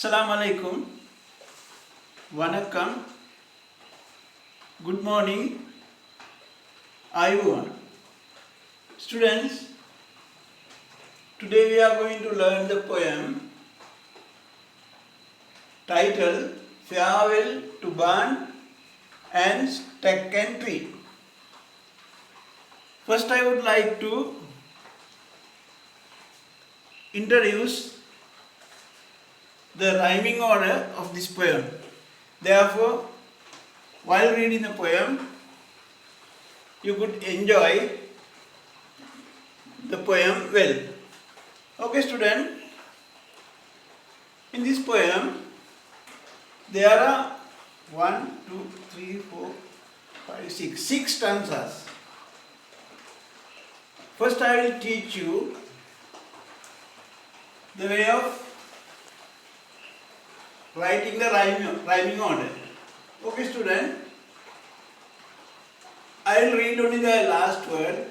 Assalamu alaikum. Vanakkam. Good morning. Ayuvan. Students, today we are going to learn the poem titled Farewell to Barn and Stack and Tree. First I would like to introduce the rhyming order of this poem. Therefore, while reading the poem, you could enjoy the poem well. Okay, student. In this poem, there are 1, 2, 3, 4, 5, 6 stanzas. First, I will teach you the way of writing the rhyming order. Okay, student. I will read only the last word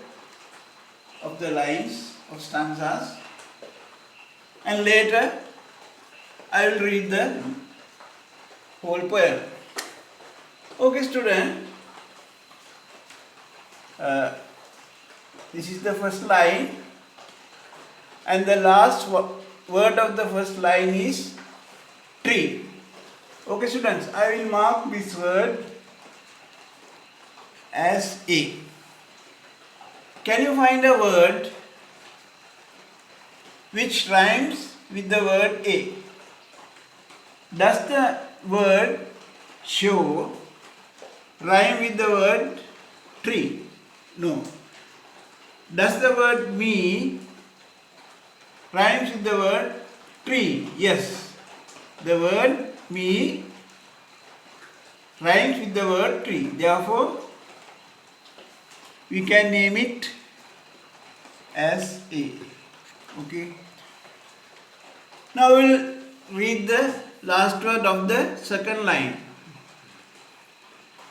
of the lines of stanzas, and later I will read the whole poem. Okay, student. This is the first line, and the last word of the first line is tree. Okay, students, I will mark this word as A. Can you find a word which rhymes with the word A? Does the word show rhyme with the word tree? No. Does the word me rhymes with the word tree? Yes. The word me rhymes with the word tree. Therefore, we can name it as A. Okay. Now we will read the last word of the second line.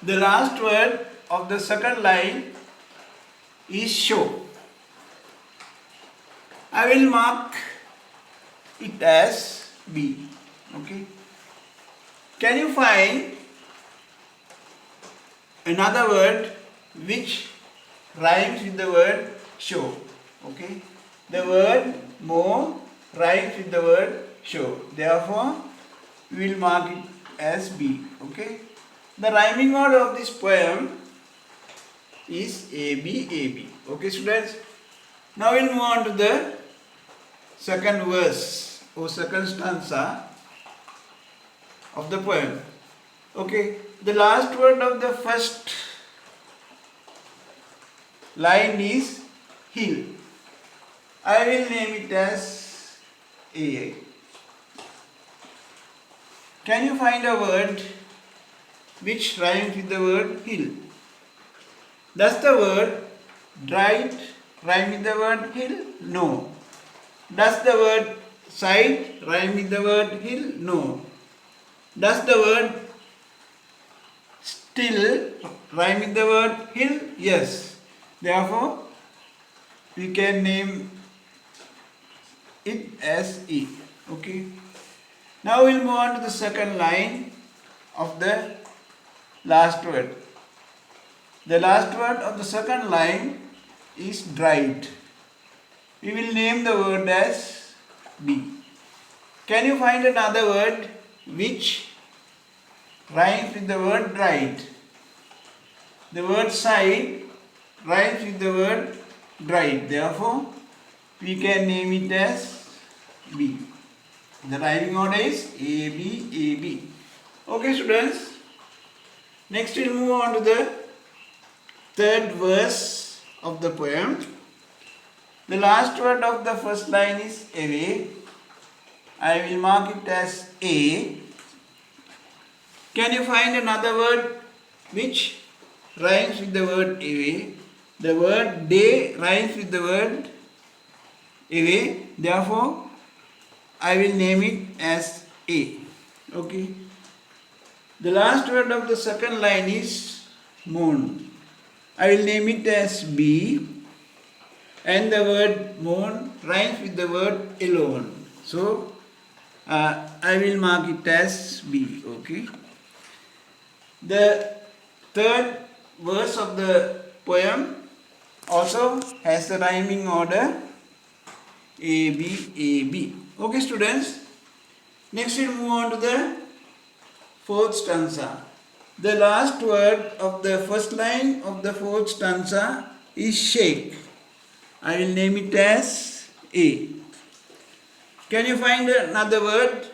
The last word of the second line is show. I will mark it as B. Okay. Can you find another word which rhymes with the word show? Okay. The word more rhymes with the word show. Therefore, we will mark it as B. Okay. The rhyming order of this poem is A, B, A, B. Okay, students. Now we will move on to the second verse or second stanza of the poem. Okay, the last word of the first line is hill. I will name it as A. Can you find a word which rhymes with the word hill? Does the word dried rhyme with the word hill? No. Does the word side rhyme with the word hill? No. Does the word still rhyme with the word hill? Yes. Therefore, we can name it as E. Okay. Now we will move on to the second line of the last word. The last word of the second line is dried. We will name the word as B. Can you find another word which rhymes with the word dried? The word side rhymes with the word dried. Therefore, we can name it as B. The rhyming order is A, B, A, B. Okay, students. Next, we will move on to the third verse of the poem. The last word of the first line is away. I will mark it as A. Can you find another word which rhymes with the word away? The word day rhymes with the word away. Therefore, I will name it as A. Okay. The last word of the second line is moon. I will name it as B. And the word moon rhymes with the word alone. So, I will mark it as B. Okay. The third verse of the poem also has the rhyming order A B A B. Okay, students. Next we'll move on to the fourth stanza. The last word of the first line of the fourth stanza is shake. I will name it as A. Can you find another word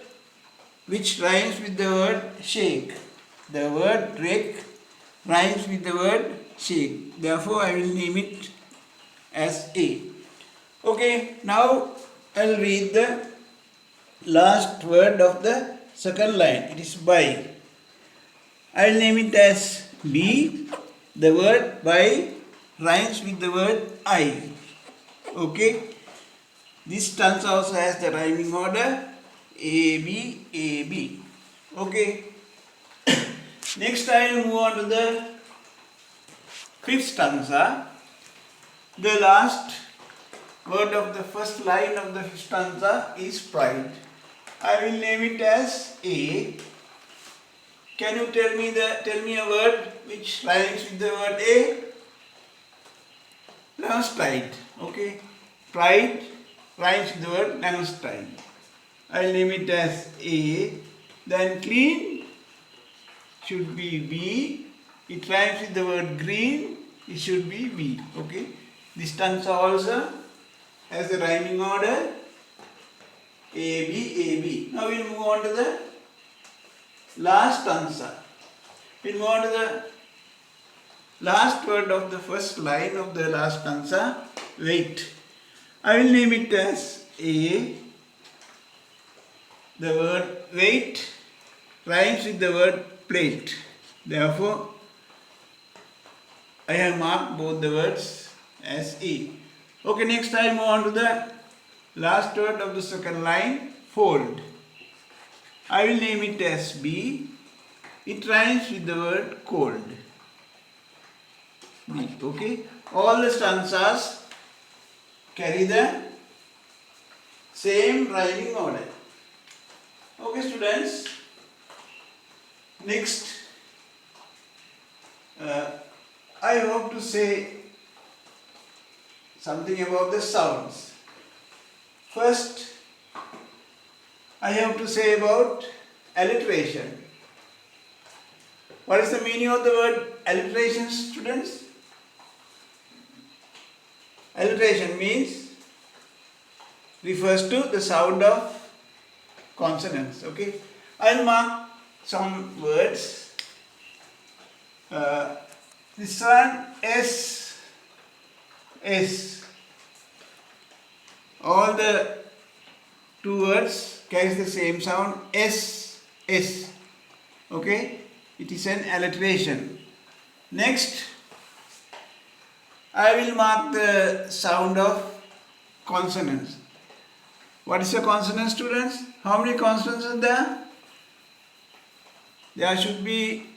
which rhymes with the word shake? The word rake rhymes with the word shake. Therefore, I will name it as A. Okay, now I'll read the last word of the second line. It is by. I will name it as B. The word by rhymes with the word I. Okay. This stanza also has the rhyming order A B A B. Okay. Next I will move on to the fifth stanza. The last word of the first line of the fifth stanza is pride. I will name it as A. Can you tell me a word which rhymes with the word A? Pride. Okay. Pride rhymes with the word Langstein. I will name it as A. Then clean should be B. It rhymes with the word green. It should be B. Okay. This stanza also has the rhyming order A B A B. Now we will move on to the last stanza. We will move on to the last word of the first line of the last stanza. Wait. I will name it as A. The word wait rhymes with the word plate. Therefore, I have marked both the words as A. Okay, next I move on to the last word of the second line, fold. I will name it as B. It rhymes with the word cold. B. Okay. All the stanzas carry the same rhyming order. Okay, students. Next, I hope to say something about the sounds. First, I have to say about alliteration. What is the meaning of the word alliteration, students? Alliteration means refers to the sound of consonants. Okay, I'll mark some words. This one S. All the two words carries the same sound S. Okay, it is an alliteration. Next, I will mark the sound of consonants. What is a consonant, students? How many consonants are there? There should be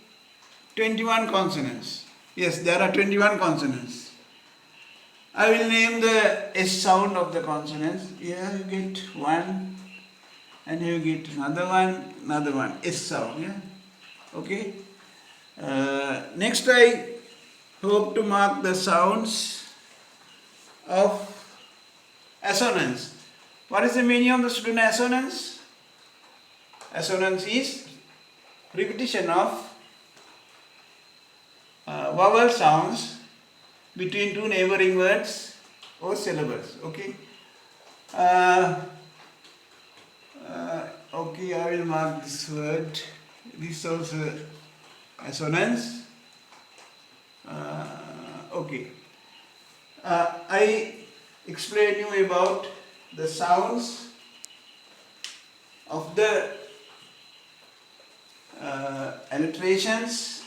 21 consonants. Yes, there are 21 consonants. I will name the S sound of the consonants. Here you get one, and you get another one, S sound. Yeah? Okay. Next, I hope to mark the sounds of assonance. What is the meaning of the student assonance? Assonance is repetition of vowel sounds between two neighboring words or syllables. Okay. Okay, I will mark this word. This also assonance. Okay. I explained you about the sounds of the alliterations,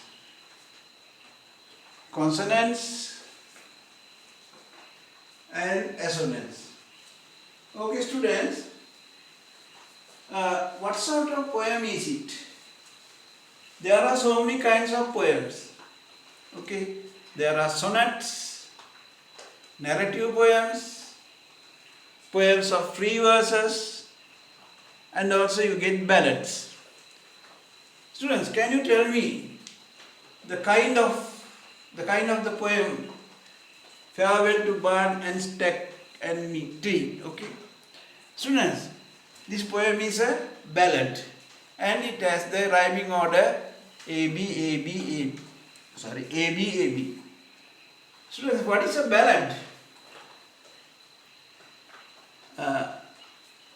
consonants and assonance. Okay, students, what sort of poem is it? There are so many kinds of poems. Okay, there are sonnets, narrative poems, poems of free verses, and also you get ballads. Students, can you tell me the kind of the poem farewell to barn and stack and tree? Okay, students, this poem is a ballad and it has the rhyming order A B A B A. Sorry, A B A B. Students, what is a ballad?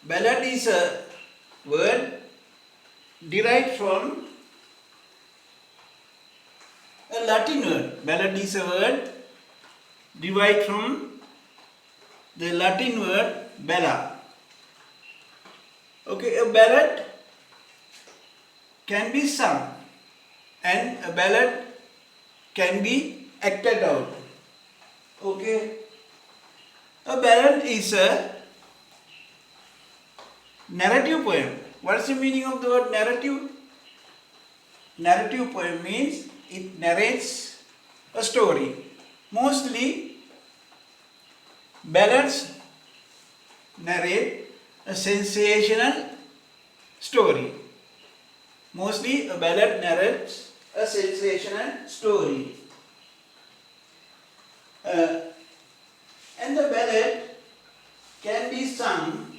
Ballad is a word derived from a Latin word. Ballad is a word derived from the Latin word bella. Okay, a ballad can be sung and a ballad can be acted out. Okay, a ballad is a narrative poem. What is the meaning of the word narrative? Narrative poem means it narrates a story. Mostly ballads narrate a sensational story. Mostly a ballad narrates a sensational story. And the ballad can be sung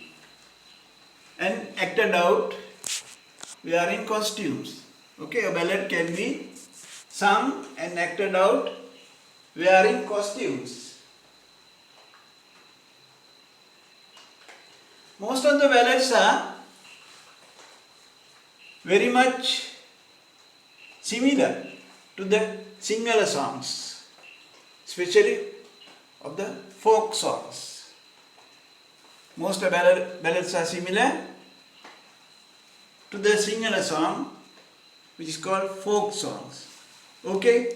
and acted out wearing costumes. Okay, a ballad can be sung and acted out wearing costumes. Most of the ballads are very much similar to the Sinhala songs, especially of the folk songs. Most of ballads are similar to the Sinhala song, which is called folk songs. Okay?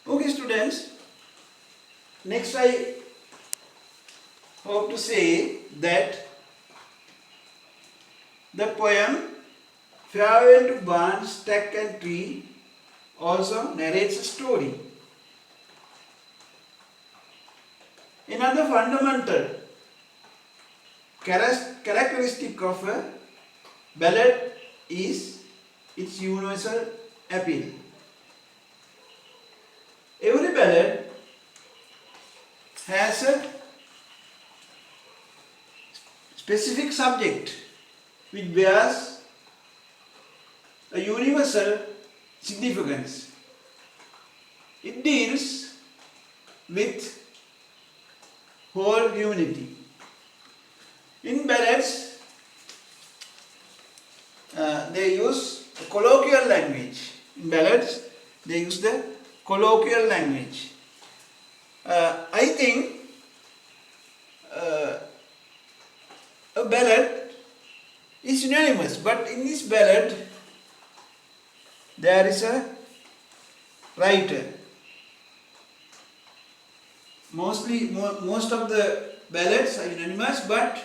Okay, students. Next, I hope to say that the poem Farewell to Barn, Stack and Tree also narrates a story. Another fundamental characteristic of a ballad is its universal appeal. Every ballad has a specific subject which bears a universal significance. It deals with whole humanity. In ballads, they use the colloquial language. In ballads, they use the colloquial language. I think a ballad is unanimous, but in this ballad, there is a writer. Most of the ballads are unanimous, but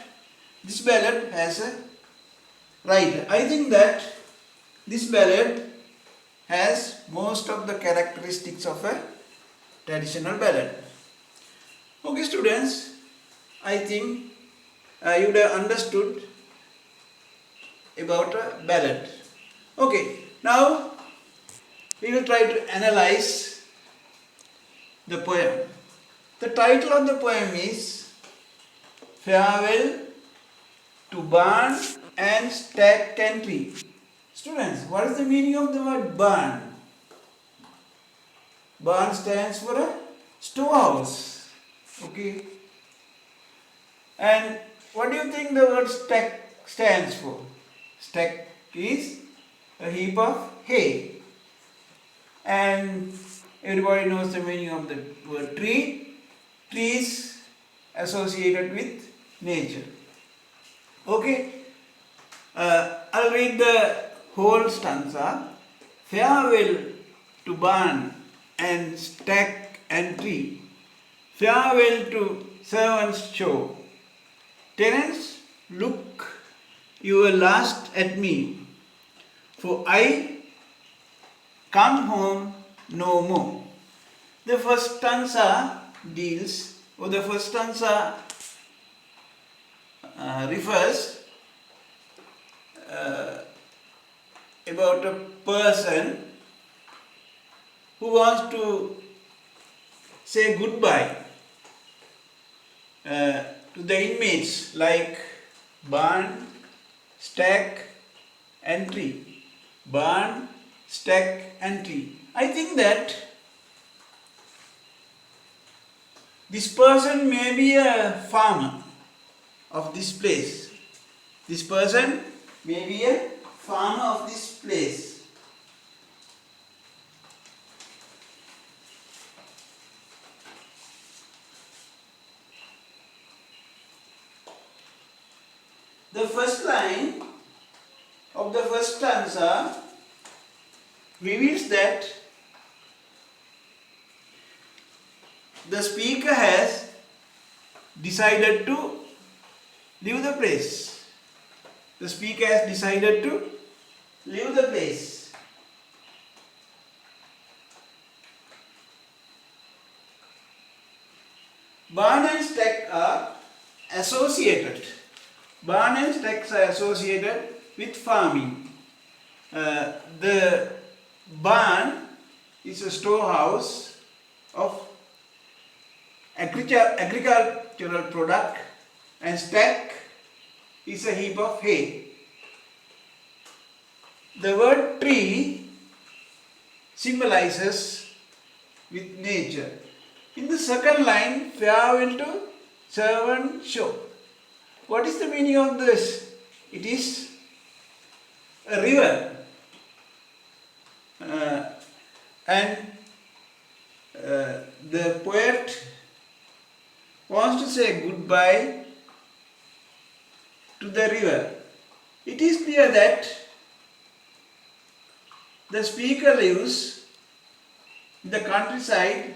this ballad has a writer. I think that this ballad has most of the characteristics of a traditional ballad. Okay, students, I think you would have understood about a ballad. Okay, now we will try to analyze the poem. The title of the poem is Farewell to Barn and Stack and Tree. Students, what is the meaning of the word barn? Barn stands for a storehouse. Okay. And what do you think the word stack stands for? Stack is a heap of hay. And everybody knows the meaning of the word tree. Tree is associated with nature. Okay. I'll read the whole stanza. Farewell to barn and stack and tree. Farewell to servants' show. Tenants, look your last at me, for I come home no more. The first stanza deals, or the first stanza refers about a person who wants to say goodbye to the inmates like barn, stack and tree. Barn, stack and tree. I think that this person may be a farmer of this place. This person may be a farmer of this place. The first line of the first stanza reveals that the speaker has decided to leave the place. The speaker has decided to leave the place. Barn and stack are associated. Barn and stacks are associated with farming. The barn is a storehouse of agricultural product, and stack is a heap of hay. The word tree symbolizes with nature. In the second line, farewell to servant shop. What is the meaning of this? It is a river, and the poet wants to say goodbye to the river. It is clear that the speaker lives in the countryside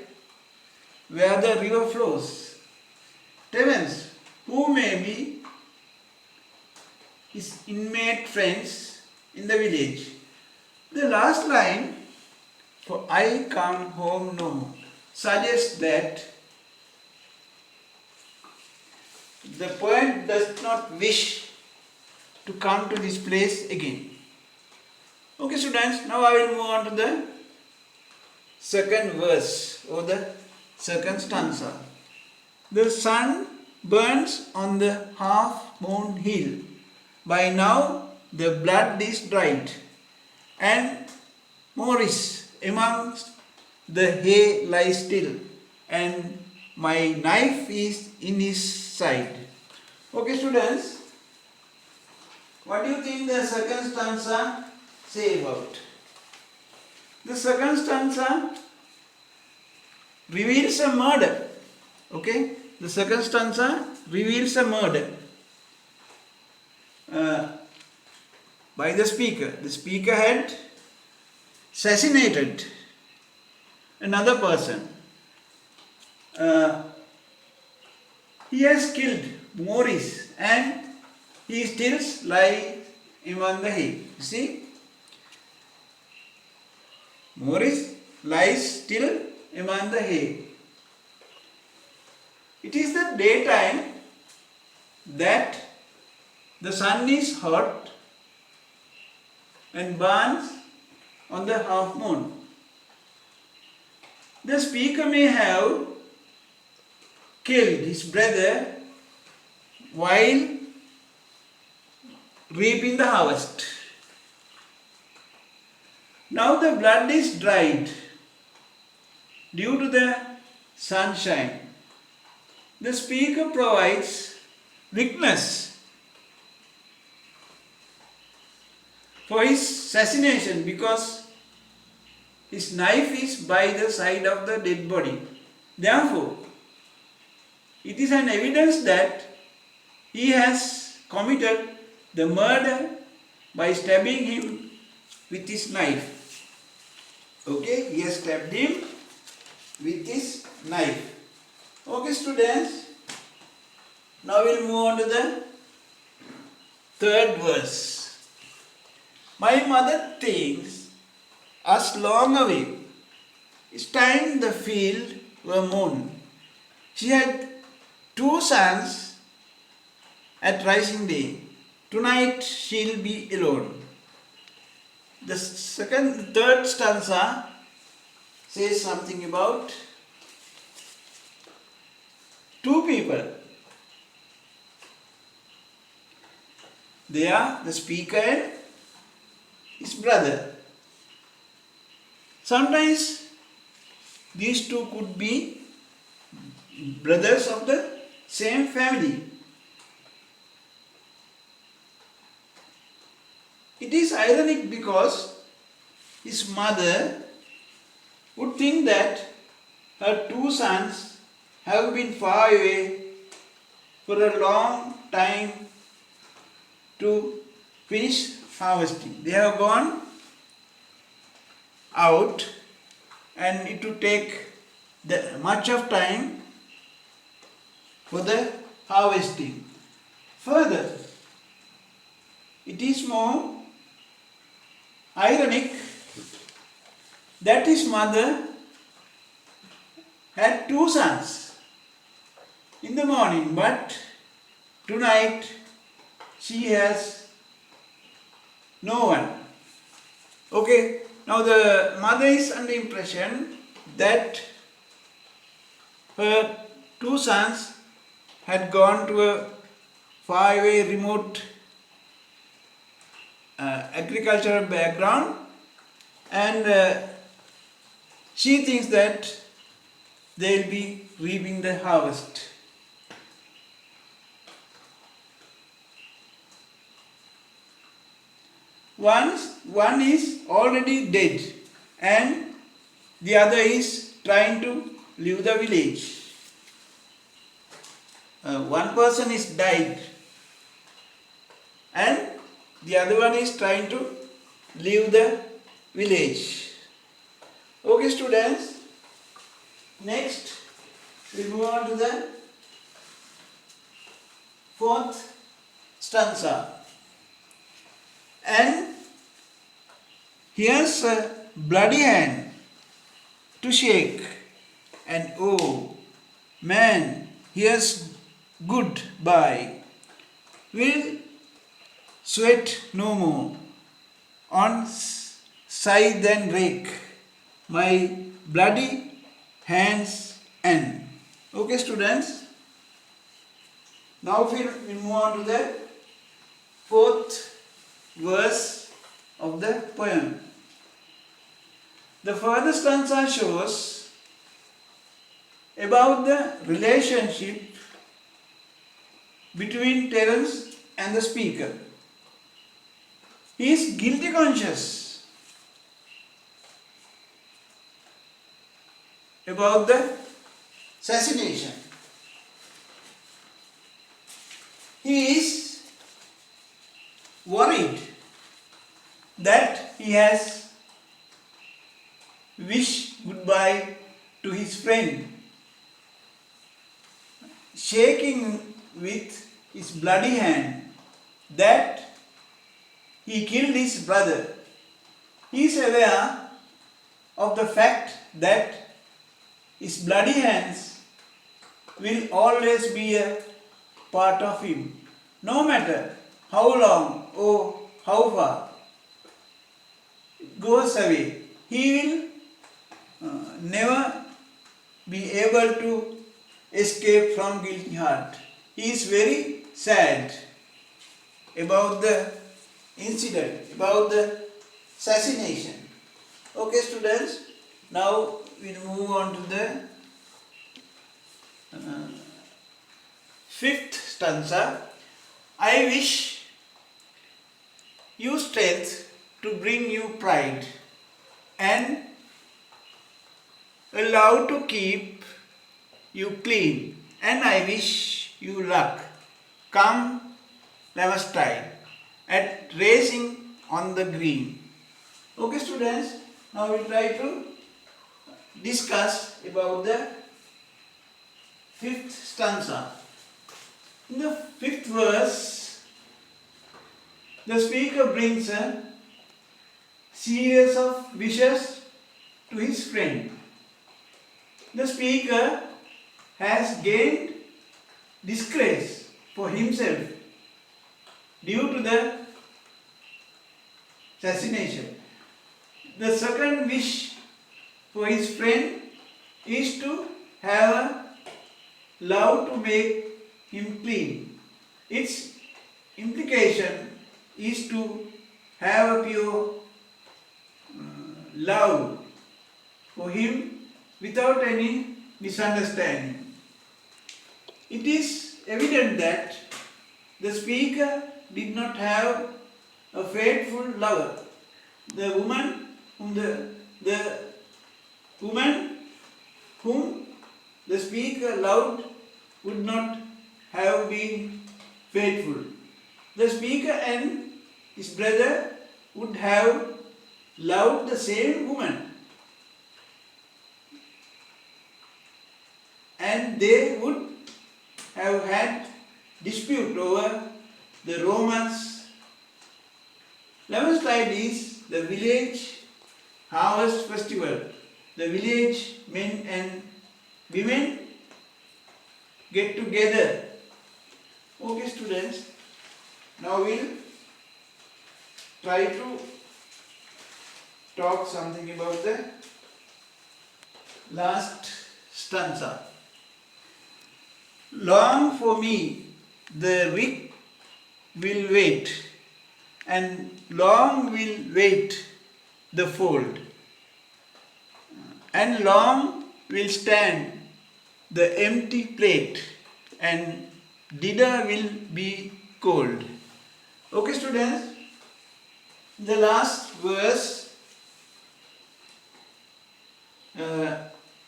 where the river flows. Tenants, who may be his inmate friends in the village. The last line, for I come home no more, suggests that the poet does not wish to come to this place again. Okay students, now I will move on to the second verse or the second stanza. The sun burns on the half-moon hill. By now the blood is dried, and Morris amongst the hay lies still, and my knife is in his side. Okay students, what do you think the second stanza say about? The second stanza reveals a murder. Okay, the second stanza reveals a murder by the speaker. The speaker had assassinated another person. He has killed Morris, and he still lies among the hay. You see, Morris lies still among the hay. It is the daytime that the sun is hot and burns on the half moon. The speaker may have killed his brother while reaping the harvest. Now the blood is dried due to the sunshine. The speaker provides witness for his assassination because his knife is by the side of the dead body. Therefore, it is an evidence that he has committed the murder by stabbing him with his knife. Okay, he has stabbed him with his knife. Okay students, now we'll move on to the third verse. My mother thinks us long away, It's time the field were mown. She had 2 sons at rising day. Tonight she'll be alone. The third stanza says something about two people. They are the speaker and his brother. Sometimes these two could be brothers of the same family. It is ironic because his mother would think that her 2 sons have been far away for a long time to finish harvesting. They have gone out and it would take much of time for the harvesting. Further, it is more ironic that his mother had 2 sons in the morning, but tonight she has no one. Okay, now the mother is under the impression that her 2 sons had gone to a faraway remote agricultural background, and she thinks that they'll be reaping the harvest. One is already dead and the other is trying to leave the village. One person is died and the other one is trying to leave the village. Okay, students, next we move on to the fourth stanza. And here's a bloody hand to shake, and oh man, here's goodbye. We'll sweat no more on scythe and rake, my bloody hands end. Okay, students, now we'll move on to the fourth verse of the poem. The further stanza shows about the relationship between Terence and the speaker. He is guilty conscious about the assassination. He is worried that he has wished goodbye to his friend, shaking with his bloody hand that he killed his brother. He is aware of the fact that his bloody hands will always be a part of him, no matter how long or how far it goes away. He will never be able to escape from guilty heart. He is very sad about the incident, about the assassination. Okay, students, now we move on to the fifth stanza. I wish you strength to bring you pride and allow to keep you clean, and I wish you luck come Lamastide at racing on the green. Okay, students, now we try to discuss about the fifth stanza. In the fifth verse, the speaker brings a series of wishes to his friend. The speaker has gained disgrace for himself due to the assassination. The second wish for his friend is to have a love to make him clean. Its implication is to have a pure love for him without any misunderstanding. It is evident that the speaker did not have a faithful lover. The woman whom the speaker loved would not have been faithful. The speaker and his brother would have loved the same woman, and they would have had dispute over the romance. 11th slide is the village harvest festival. The village men and women get together. Okay, students, now we'll try to talk something about the last stanza. Long for me the rick will wait, and long will wait the fold, and long will stand the empty plate, and dinner will be cold. Okay, students, the last verse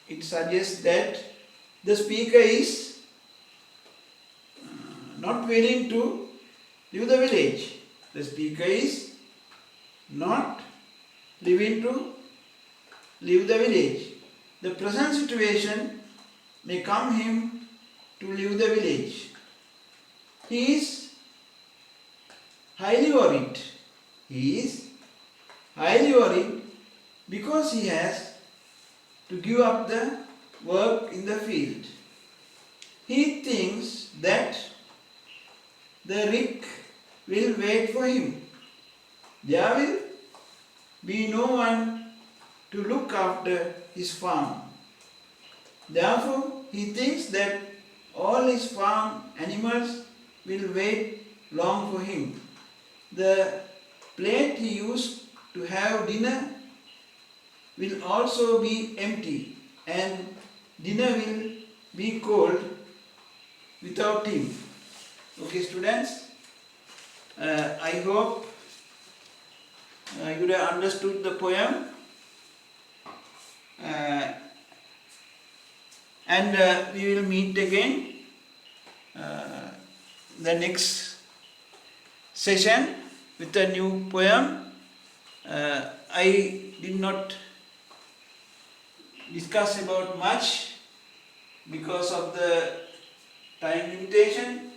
it suggests that the speaker is not willing to leave the village. The speaker is not willing to leave the village. The present situation may come him to leave the village. He is highly worried. He is highly worried because he has to give up the work in the field. He thinks that the rick will wait for him. There will be no one to look after his farm. Therefore, he thinks that all his farm animals will wait long for him. The plate he used to have dinner will also be empty, and dinner will be cold without him. Okay, students, I hope you have understood the poem, and we will meet again the next session with a new poem. I did not discuss about much because of the time limitation.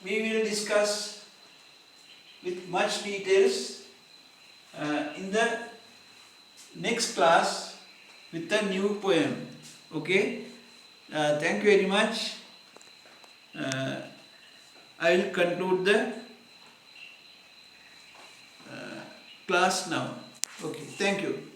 We will discuss with much details in the next class with a new poem. Okay, thank you very much. I will conclude the class now. Okay, thank you.